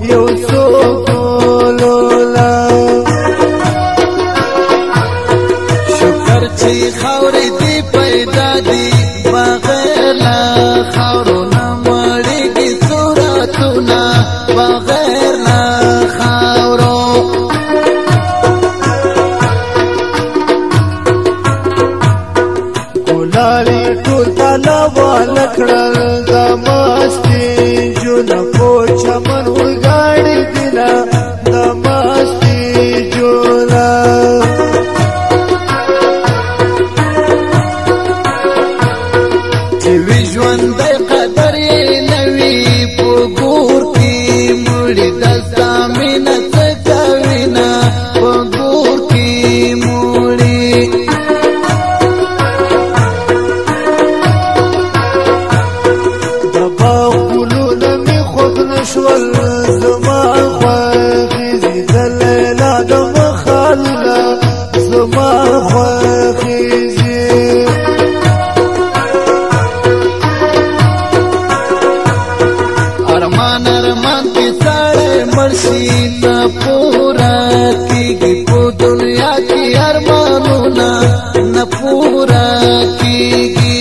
یو څوک لولا شکر چې خاورې دې پیدا دي بغیر له خاورو نه مړېږي صورتونه بغیر له خاورو ګلالي ټول طالبان کړل د مستي جنکو چمن وګاړي دله د مستي جولا چې وي ژوندی قدر یې نه وي په ګور کې مړي دلته مینه څه کوي نه په ګور کې مړي شول زما خوښي د لیلا د مخالونه زما خوښي ارمان ارمان کې سړی مړ شي نه پوره کېږي په دنیا کې ارمانونه نه پوره کېږي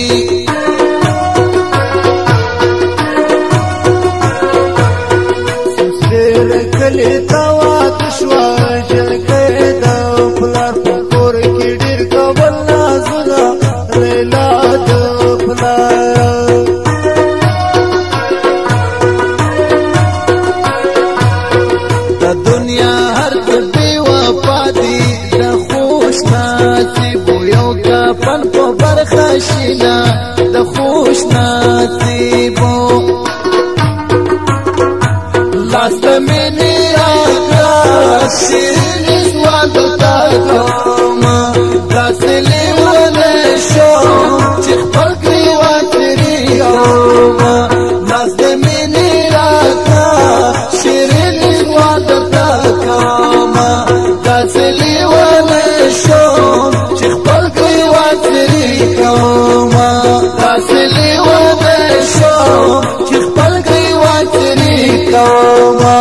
کلی تاوات شوا جلګې د پلار په کور کې ډېر کول نازونه لیلا د پلار د دنیا هر څه بې وفا دي د خوش نصیبو یو کفن په برخه شي نه د خوش نصیبو لاس ته مینې راکړه شیرینې ژوند ته کومه داسې لیونی شوم چې خپل ګریوان ترې کومه لاس ته مینې راکړه شیرینې ژوند ته کومه داسې لیونی شوم چې خپل ګریوان ترې کومه داسې لیونی شوم چې خپل ګریوان ترې کومه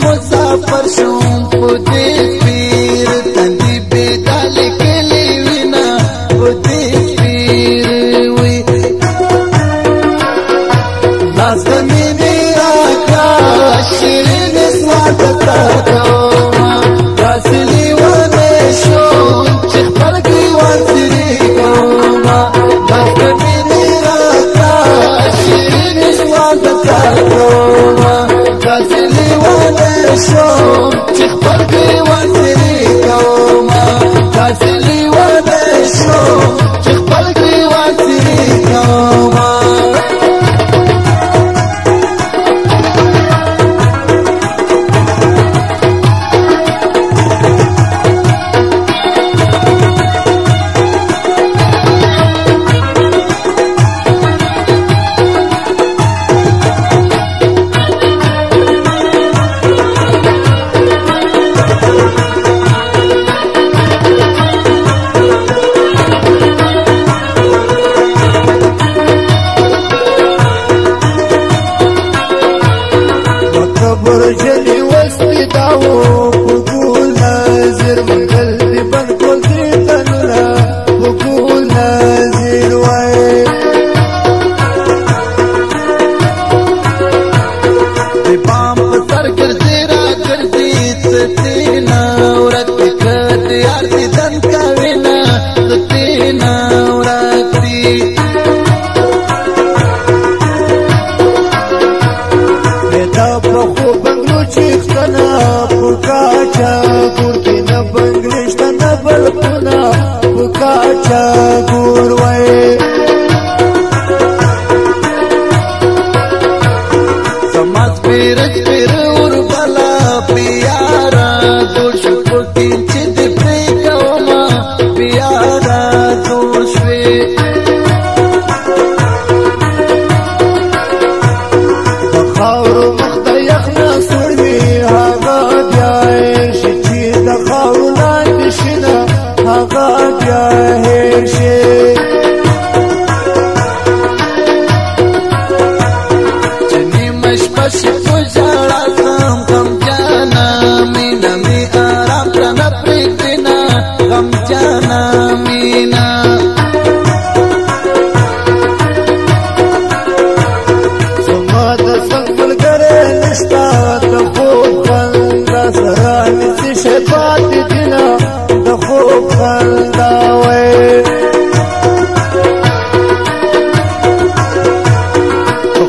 مسافر شوم په دې والدینا د خوب خندا وای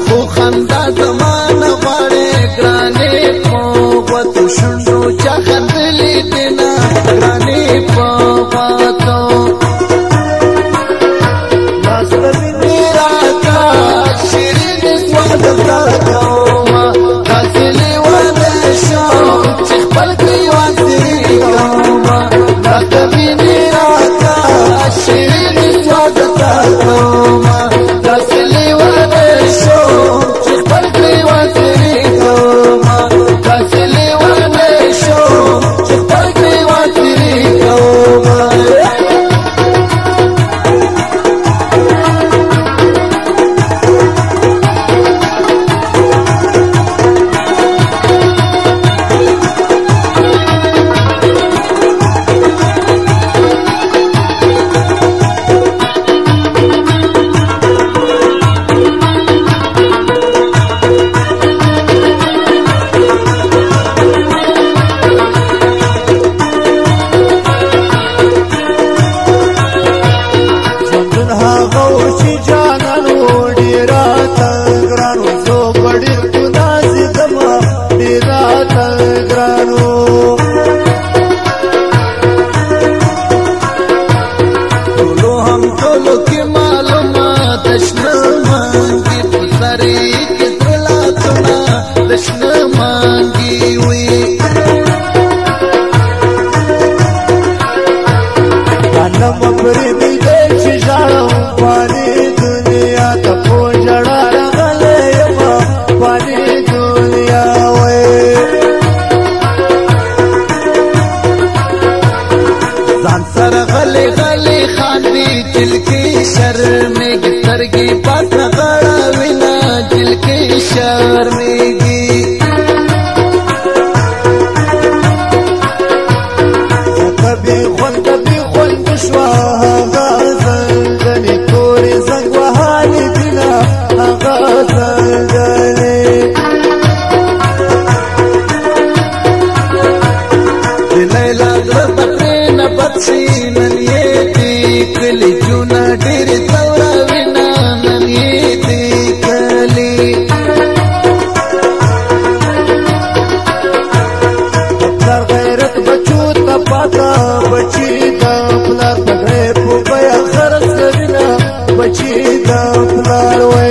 خو خندا زمانه غواړي ګرانې په وتو شونډو چا خندلې دینا ګرانې په وتو مستمنی راکا شیرین سواد کوما داسې لیوانه شوم چې خپل ګریوان ترې کوما مستمنی راکا شیرین سواد کوما داسې لیوانه شوم چې خپل ګریوان ترې کوما داسې لیوانه شوم چې خپل ګریوان ترې کوما शर्मेगी तरगी पास गड़ा विना दिल की शर्मेगी कभी खुन दुश्वा गजनी तोरी संग वहानी बिना गजनी लैला बकरे न बच्ची नन ये कली चुना डेरे तवरा विना नन ये कली प्लर गैरत बचू तपाता बची दा प्लर पगड़े पुपया खरस बिना बची दा प्लर वे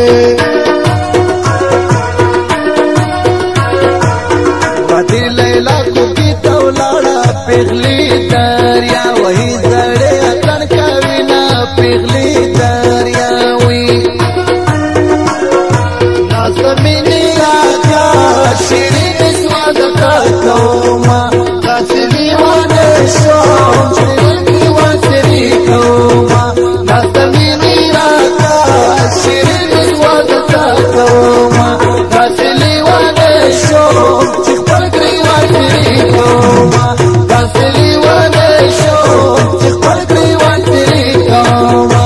वादी लैला को की तौलाड़ा पिघली दरिया वही जड़े अकड़ का विना पिघली दरिया हुई नाज़मीनी राजा शिरीन स्वाद का कौमा कासली वाने शोम शिरीन वासरी कौमा नाज़मीनी राजा शिरीन स्वाद का कौमा कासली वाने शोम चिखपर ग्रीवा तेरी कौमा कासली वाने शोम चिखपर ग्रीवा तेरी कौमा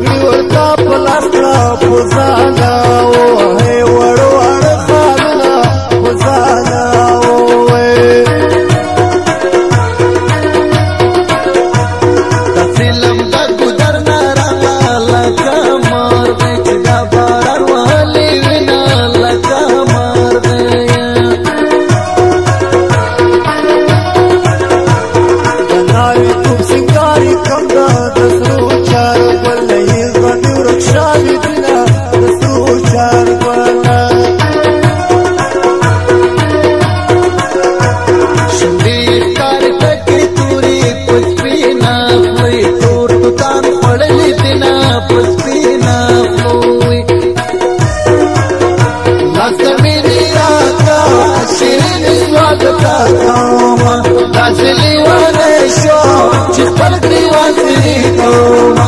پګړي ورته په لاس کړه پوزانه ووهې وړ وړ خالونه پوزانه ووهې د فلم د ګودر نه راغله لکه مرغۍ چې دا باران وهلې وینه لکه مرغۍ د ناوې کوم سینګاري کم ده د سرو چارو ګل نه یې ځواني ورک شوي دینه د سرو چارو ګل نه شونډې ښکاري تکې تورې په سپینه خولې تور توتان خوړلي دینه په سپینه خولې لاس د مینې راکړه شیرینې سوادته کومه داسې لیونی شوم چې خپل ګریوان ځینې کومه